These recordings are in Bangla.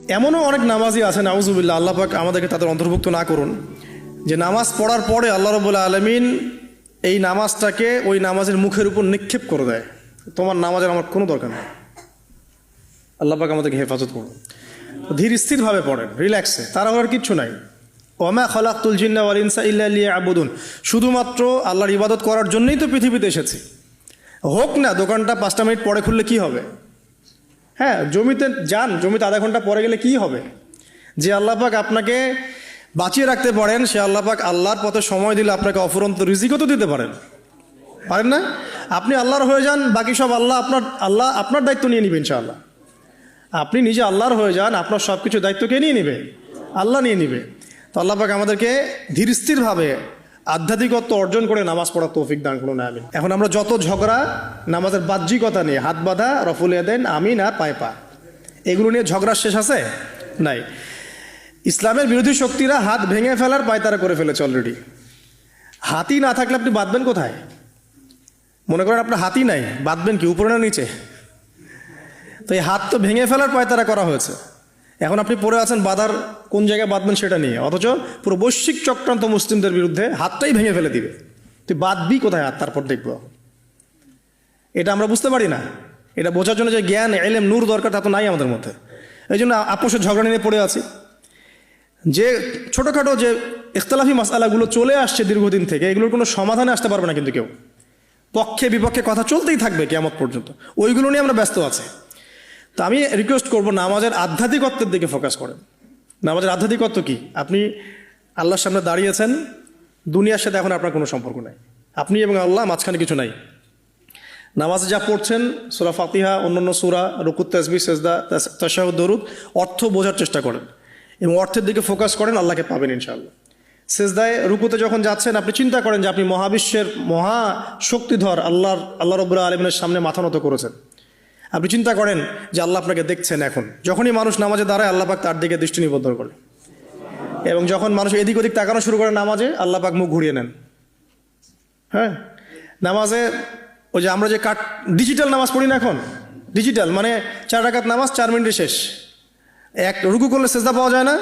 এমনও অনেক নামাজি আছে, নাউজুবিল্লাহ, আল্লাহ পাক আমাদেরকে তাদের অন্তর্ভুক্ত না করুন, যে নামাজ পড়ার পরে আল্লাহ রাব্বুল আলামিন এই নামাজটাকে ওই নামাজের মুখের উপর নিক্ষেপ করে দেয়, তোমার নামাজের আমার কোনো দরকার নেই। আল্লাহ পাক আমাদেরকে হেফাজত করুন। ধীর স্থিরভাবে পড়েন, রিল্যাক্সে, তাড়াহুড়ার কিচ্ছু নাই। ওমা খালাকতুল জিন্না ওয়াল ইনসা ইল্লা লিয়াবুদুন, শুধুমাত্র আল্লাহর ইবাদত করার জন্যই তো পৃথিবীতে এসেছি। হোক না দোকানটা 5টা মিনিট পরে খুললে কি হবে? হ্যাঁ, জমিতে যান, জমিতে আধা ঘন্টা পরে গেলে কি হবে? যে আল্লাহ পাক আপনাকে বাঁচিয়ে রাখতে পারেন, সে আল্লাহ পাক আল্লাহর পথে সময় দিলে আপনাকে অফুরন্ত রিজিকও তো দিতে পারেন, পারেন না? আপনি আল্লাহর হয়ে যান, বাকি সব আল্লাহ আপনার দায়িত্ব নিয়ে নেবেন ইনশাআল্লাহ। আপনি নিজে আল্লাহর হয়ে যান, আপনার সব কিছু দায়িত্ব কে নিয়ে নেবে? আল্লাহ নিয়ে নেবে। তো আল্লাহ পাক আমাদেরকে ধীর স্থিরভাবে আধ্যাত্মিকত্ব অর্জন করে নামাজ পড়ার তৌফিক দান করুন, আমিন। এখন আমরা যত ঝগড়া নামাজের বাহ্যিকতা নিয়ে, হাত বাঁধা, রফুল ইয়াদাইন, আমিন আর পায়ে পা, এগুলো নিয়ে ঝগড়া শেষ আছে? নাই। ইসলামের বিরোধী শক্তিরা হাত ভেঙে ফেলার পায়তারা করে ফেলেছে অলরেডি। হাতই না থাকলে আপনি বাঁধবেন কোথায়? মনে করেন আপনার হাতই নাই, বাঁধবেন কি উপরে না নিচে? তো এই হাত তো ভেঙে ফেলার পায়তারা করা হয়েছে। এখন আপনি পড়ে আছেন বাঁধার কোন জায়গায় বাঁধবেন সেটা নিয়ে, অথচ পুরো বৈশ্বিক চক্রান্ত মুসলিমদের বিরুদ্ধে, হাতটাই ভেঙে ফেলে দিবে। তুই বাঁধবি কোথায় হাত? তারপর দেখব। এটা আমরা বুঝতে পারি না। এটা বোঝার জন্য যে জ্ঞান, ইলম, নূর দরকার, তা তো নাই আমাদের মধ্যে। এই জন্য আপোষের ঝগড়া নিয়ে পড়ে আছি। যে ছোটোখাটো যে ইখতিলাফি মাসআলাগুলো চলে আসছে দীর্ঘদিন থেকে, এগুলোর কোনো সমাধানে আসতে পারবে না কিন্তু কেউ। পক্ষে বিপক্ষে কথা চলতেই থাকবে কিয়ামত পর্যন্ত, ওইগুলো নিয়ে আমরা ব্যস্ত আছি। তো আমি রিকোয়েস্ট করব, নামাজের আধ্যাত্মিকত্বের দিকে ফোকাস করেন। নামাজের আধ্যাত্মিকত্ব কি? আপনি আল্লাহর সামনে দাঁড়িয়েছেন, দুনিয়ার সাথে এখন আপনার কোনো সম্পর্ক নাই, আপনি এবং আল্লাহ, মাঝখানে কিছু নাই। নামাজে যা পড়ছেন, সূরা ফাতিহা, অন্যান্য সূরা, রুকুত, তাসবিহ, সিজদা, তাশাহুদ, দরুদ, অর্থ বোঝার চেষ্টা করেন এবং অর্থের দিকে ফোকাস করেন, আল্লাহকে পাবেন ইনশাআল্লাহ। সিজদায়, রুকুতে যখন যাচ্ছেন, আপনি চিন্তা করেন যে আপনি মহাবিশ্বের মহা শক্তিধর আল্লাহ রাব্বুল আলামিনের সামনে মাথা নত করেছেন। আপনি চিন্তা করেন যে আল্লাহ আপনাকে দেখছেন। এখন যখনই মানুষ নামাজে দাঁড়ায়, আল্লাহ পাক তার দিকে দৃষ্টি নিবদ্ধ করে, এবং যখন মানুষ এদিক ওদিক তাকানো শুরু করে নামাজে, আল্লাহ পাক মুখ ঘুরিয়ে নেন। হ্যাঁ, নামাজে ওই যে আমরা যে ডিজিটাল নামাজ পড়ি না, এখন ডিজিটাল মানে 4 রাকাত নামাজ 4 মিনিটে শেষ। এক রুকু করলে সেজদা পাওয়া যায় না,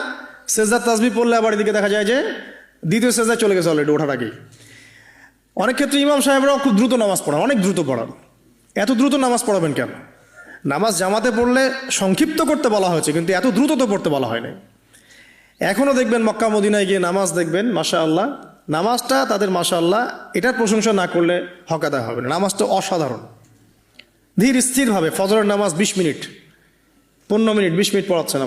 সেজদার তাসবিহ পড়লে আবার এদিকে দেখা যায় যে দ্বিতীয় সেজদায় চলে গেছে অলরেডি ওঠার আগেই। অনেক ক্ষেত্রে ইমাম সাহেবরাও খুব দ্রুত নামাজ পড়ান, অনেক দ্রুত পড়ান। এত দ্রুত নামাজ পড়াবেন কেন? নামাজ জামাতে পড়লে সংক্ষিপ্ত করতে বলা হয়েছে, কিন্তু এত দ্রুত তো পড়তে বলা হয় নাই। এখনও দেখবেন মক্কা মদিনায় গিয়ে নামাজ দেখবেন, মাশাআল্লাহ, নামাজটা তাদের মাশাআল্লাহ, এটার প্রশংসা না করলে হক আদায় হবে না। নামাজটা অসাধারণ, ধীর স্থিরভাবে। ফজরের নামাজ 20 মিনিট, 15 মিনিট, 20 মিনিট পড়াচ্ছে নামাজ।